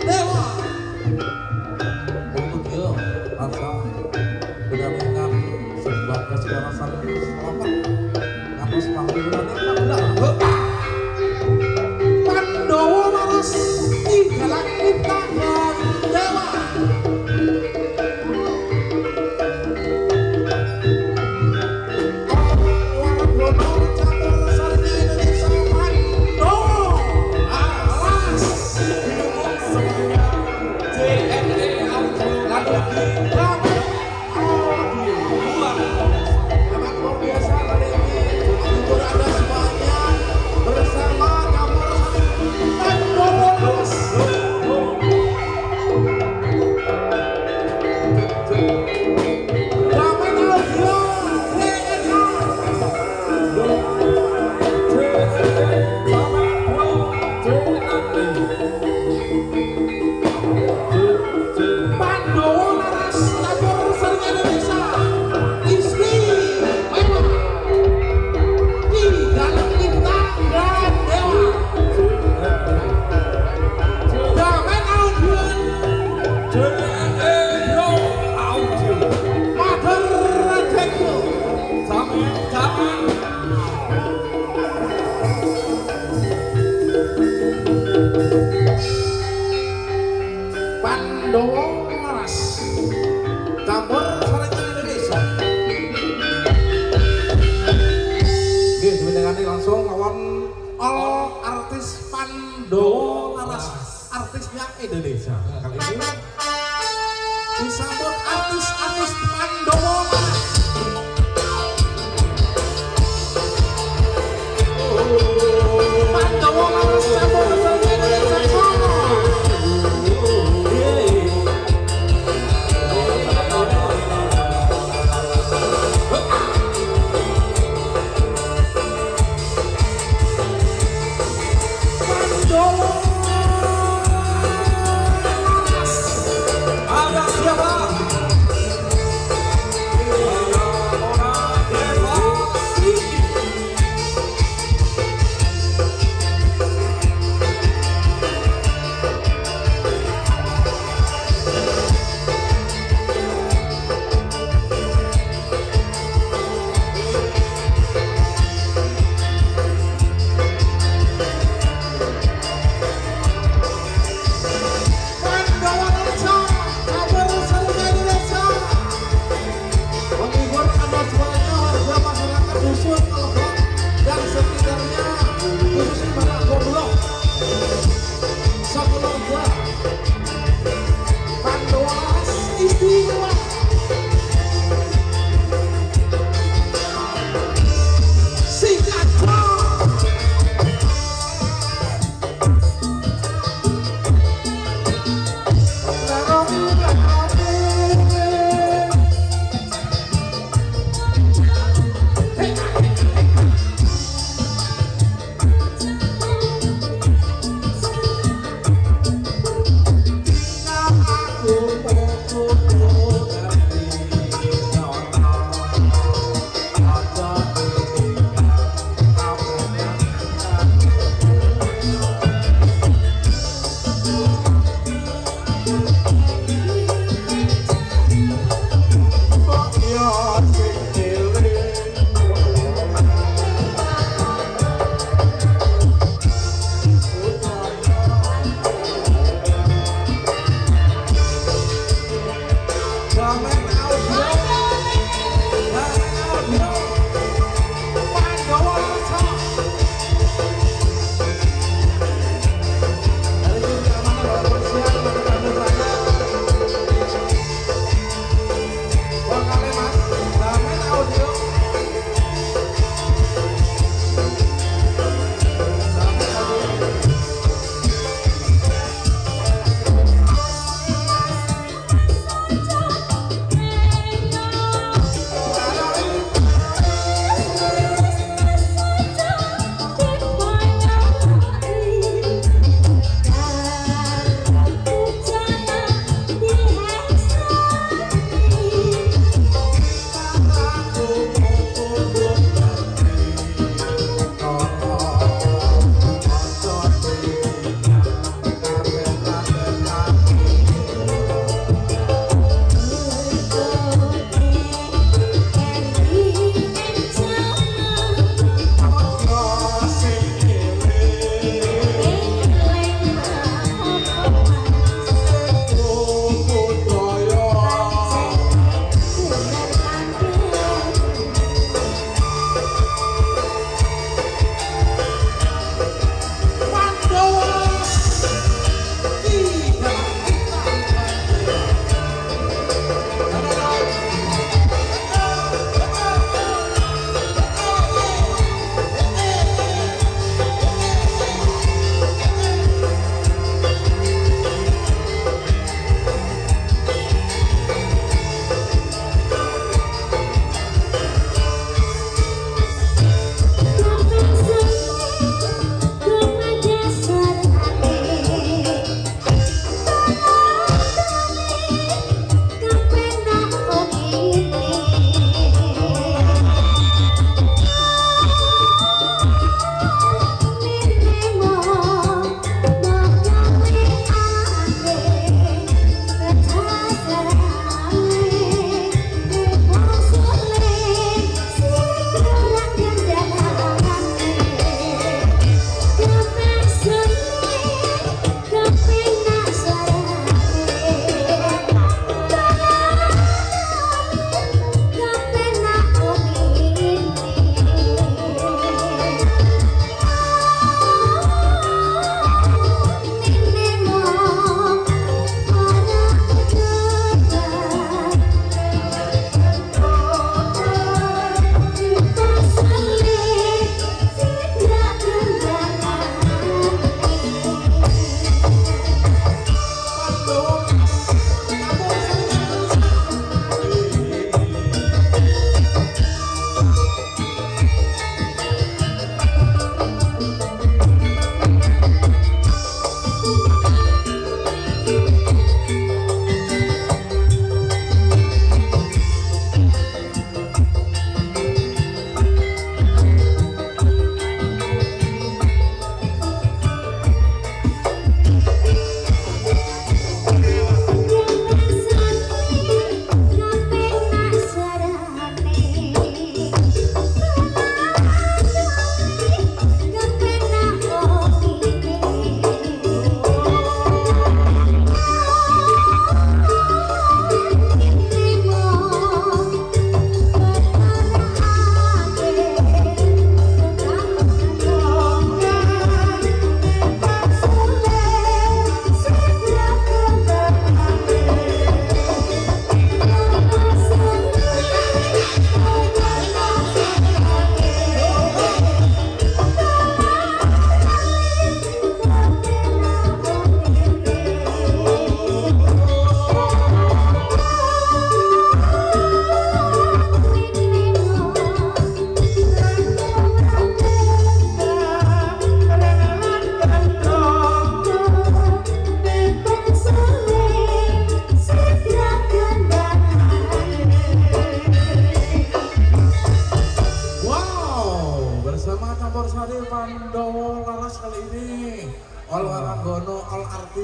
Dewa Indonesia. Kali ini disambut artis-artis Pandowo Laras. Pandowo Laras sambut bersama Indonesia. Ada siapa?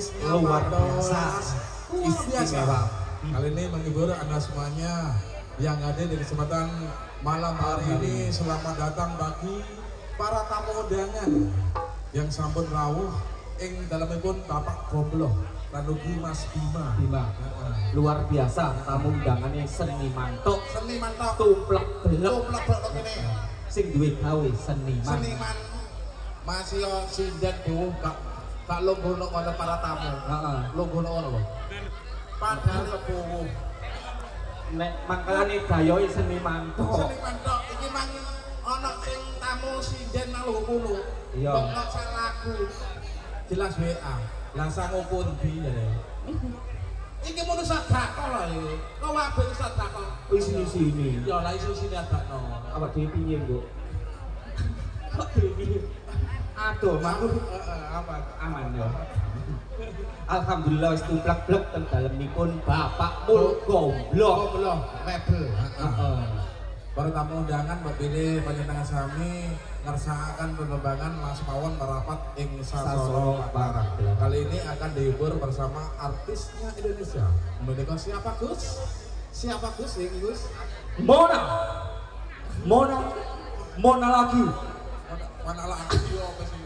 artisnya luar biasa, istimewa. Kali ini menghibur Anda semuanya yang hadir di kesempatan malam hari ini. Selamat datang bagi para tamu undangan yang sampun rawuh ing dalemipun Bapak Gombloh Ranugi Mas Bima. Luar biasa tamu undangannya seniman tok. Seniman tok. Tuplak belok. Tuplak belok ini. Sing duwe gawe seniman. Seniman masih sinden tuh gak lungguh ono para tamu. Lungguh ono. Padahal kebuh. Nek mangkane gayoe seniman tok. Seniman tok iki mang ana sing tamu sinden nang lungguh. Iya. Kok sak lagu. Jelas WA. Lah sang pundi ya. Iki mun sedekah lho iki. Kok apik sedekah. Isi-isine. Ya lah isi-isine adakno. Awak dhewe piye, Mbok? Kok dhewe aduh, aku apa aman ya. Alhamdulillah wis tuplak blek teng dalemipun Bapak Mul Gombloh. Gombloh mebel. Heeh. Para tamu undangan Mbak Billy panjenengan sami ngersakaken penerbangan Mas Mawon merapat ing Sasoro Barat. Kali ini akan dihibur bersama artisnya Indonesia. Menika siapa Gus? Siapa Gus ya Gus? Mona lagi. Mana lagi yo apa sih?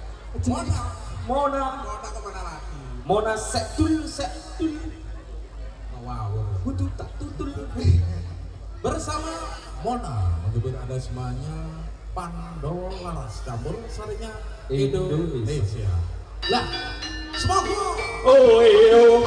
Mona kemana lagi? Mona sektul. Wow. Kudu tak tutul. Bersama Mona menghibur Anda semuanya. Pandowo Laras campur sarinya Indonesia. Lah, semoga. Oh iyo.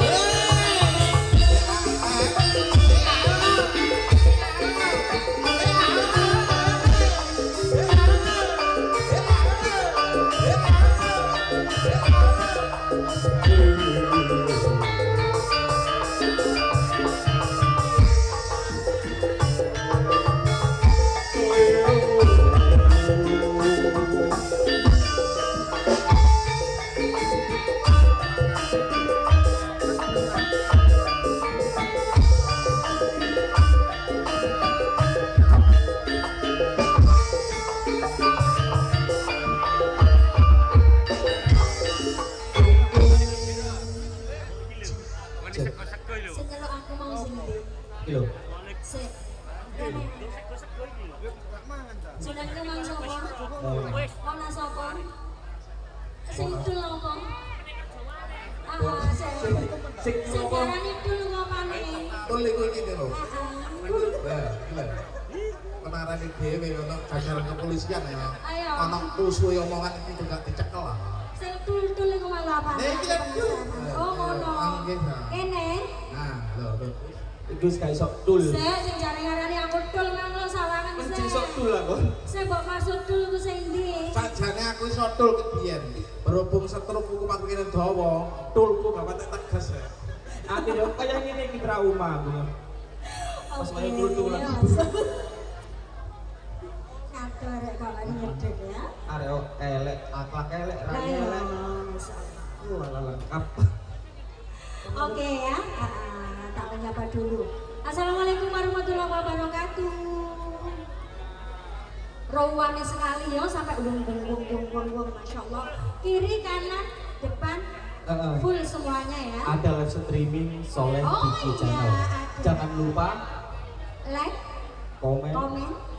Penarane dhewe ono jajaran kepolisian ya. Ono tusuhe omongan iki juga dicekel lah. Sing tul-tul iku malah apa? Oh ngono. Kene. Nah, lho. Iku wis gak iso tul. Sik sing jare-jarene aku tul nang lo sawangan sik. Mesti iso tul aku. Sik mbok maksud tul ku sing ndi? Sajane aku iso tul kebiyen. Berhubung setruk kuku pakene dawa, tulku gak patek tegas ya. Ati yo kaya ngene iki trauma aku. Pas main tul-tulan. Arek kok lagi nyedek ya. Arek elek, akhlak elek, ra elek. Wah, lengkap. Oke ya, tak menyapa dulu. Assalamualaikum warahmatullahi wabarakatuh. Rawane sekali ya sampai wong, masya Allah. Kiri kanan depan full semuanya ya. Ada live streaming Soleh Diki Channel. Iya, Jangan lupa like, komen,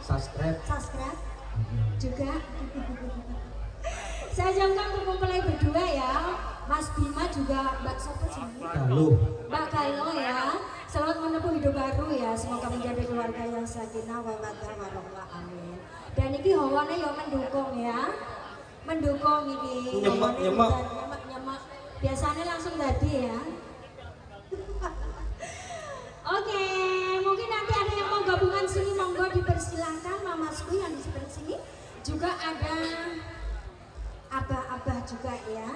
subscribe. Juga saya jamkan untuk mempelai berdua ya, Mas Bima juga Mbak Sopo sini. Mbak Galo ya, selamat menempuh hidup baru ya, semoga menjadi keluarga yang sakinah mawaddah warahmah, amin. Dan ini hawane ya mendukung ini. Nyemak. Biasanya langsung tadi ya. Oke, mungkin nanti ada yang mau gabungan sini, monggo dipersilahkan mamasku yang di sebelah sini. Juga ada abah-abah juga ya.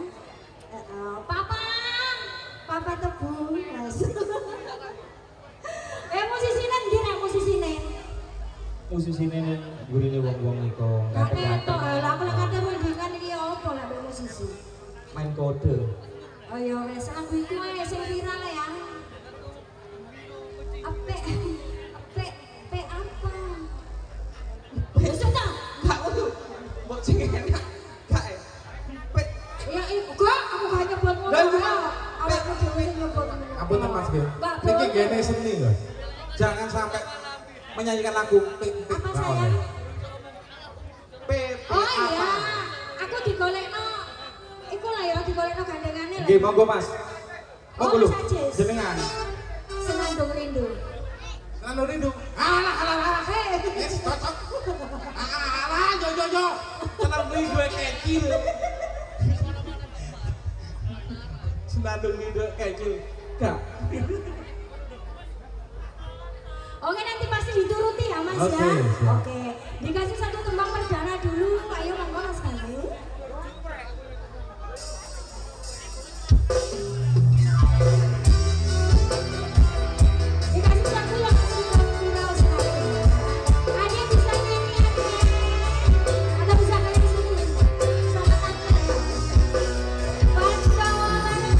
Papa tebu. Musisinya gini musisinya. Musisine gurine wong-wong iku. Kaketok, lah aku lek kate mendikan iki apa lek musisi. Main kode. Oh ya wes lagu iku ae sing viral ya. Ape apa? Wes ta? Gak kudu. Mbok sing enak. Gak. Ya iku aku gak nyebut ngono. Apunten Mas Gil. Mbak Niki boleh. gene seni loh. Jangan sampai menyanyikan lagu pik-pik. Apa sayang? PP Oh iya, apa? aku digolekno. Iku lah ya digolekno gandengane lah. Nggih, monggo Mas. Monggo lho. Mas Ajis. Jenengan. Senandung rindu. Lalu rindu. Alah alah alah. Hei. Yes, cocok. Alah yo. Senandung rindu kecil. Senandung rindu kecil. Gak. Oke, nanti pasti dituruti ya Mas Oke, ya. siap. Oke. Dikasih satu tembang perdana dulu. Ayo monggo Mas Kali. Dikasih satu yang suka viral sekali. Ada yang bisa nyanyi atau bisa kalian di sini sama tante ya. Pancawalan.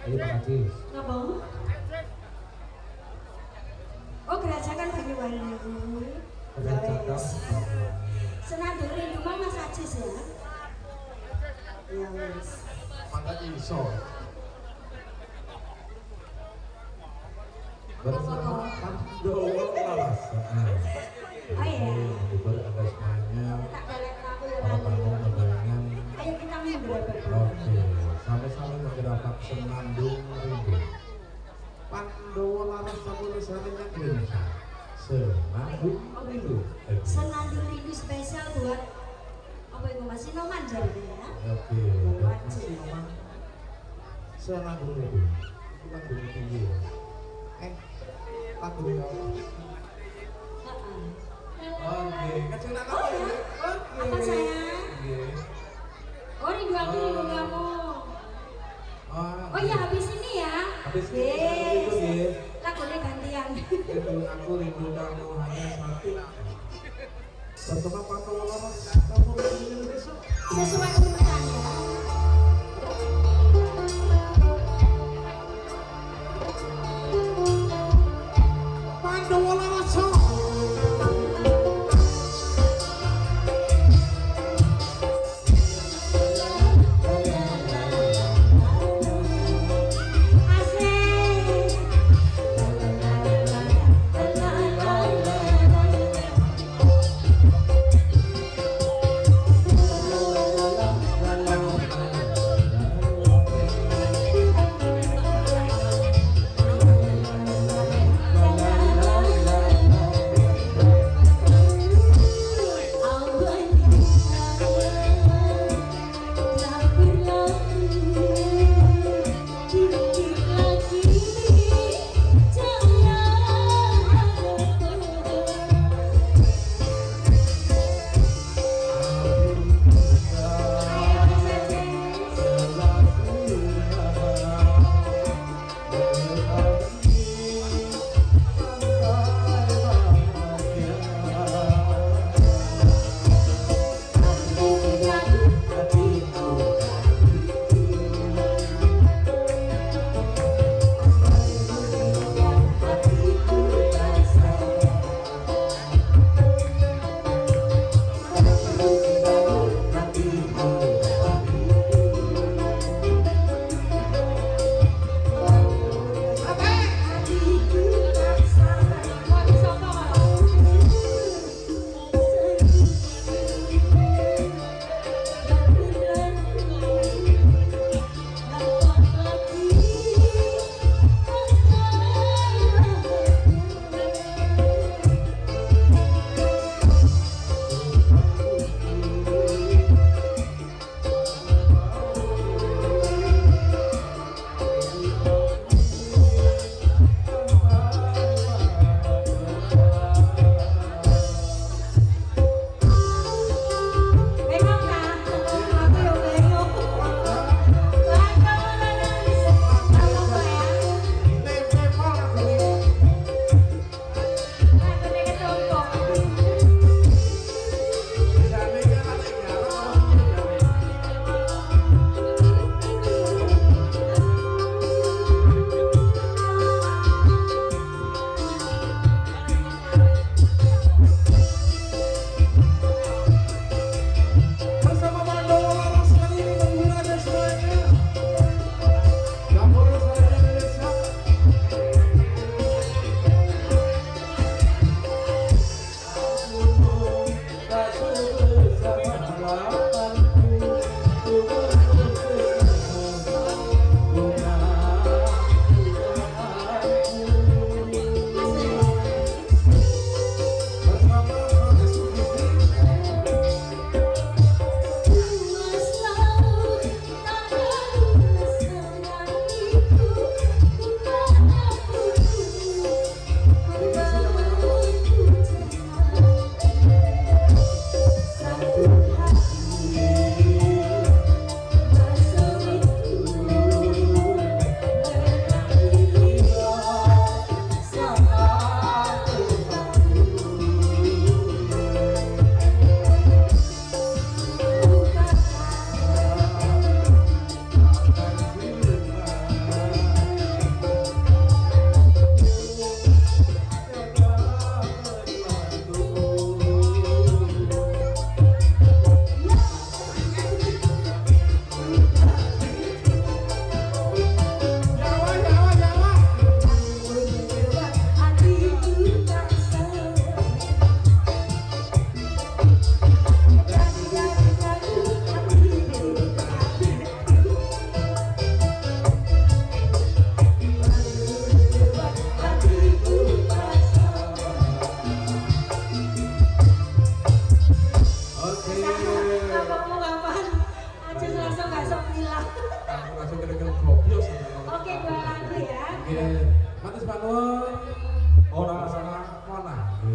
Ayo Pak Haji. Ngapa? Oh, gerajakan Banyuwangi. Ya wes. Senandung rindu mang Mas Ajis ya. Ya wes. Mantap iso. Apa-apa? Doang lalas. Oh iya. Buat Anda semuanya. Tak balik aku ya Para tamu nanti. undangan. Ayo kita mundur berdua. Oke, sampai-sampai menggerakkan senandung rindu. Pan Pandowo laras sabun sanenya Indonesia. Senandung rindu. Senandung rindu spesial buat apa itu Mas Sinoman jadinya ya. Oke, Mas Sinoman. Senandung rindu. Bukan dulu tinggi. Aku ya. Oke, kecil apa ya? Oke. Apa sayang? Oh rindu aku rindu kamu. Oh iya habis ini ya. Habis ini. Lagunya gantian. Rindu aku rindu kamu hanya satu. Bersama Pandowo laras sabun Indonesia. Sesuai urutan ya. Pandowo laras Asik.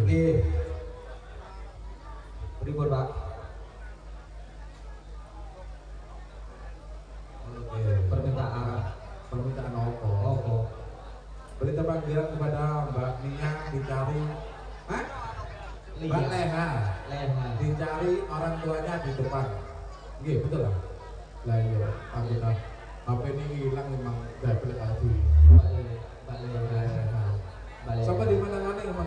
Nggih. Pripun, Pak? Oke. Permintaan apa? Apa? Berita panggilan kepada Mbak Nia dicari. Hah? Mbak Leha. Leha. Dicari orang tuanya di depan. Nggih, betul lah. Lah iya, anggota HP ini hilang memang double tadi. Mbak Leha. Sampai di mana-mana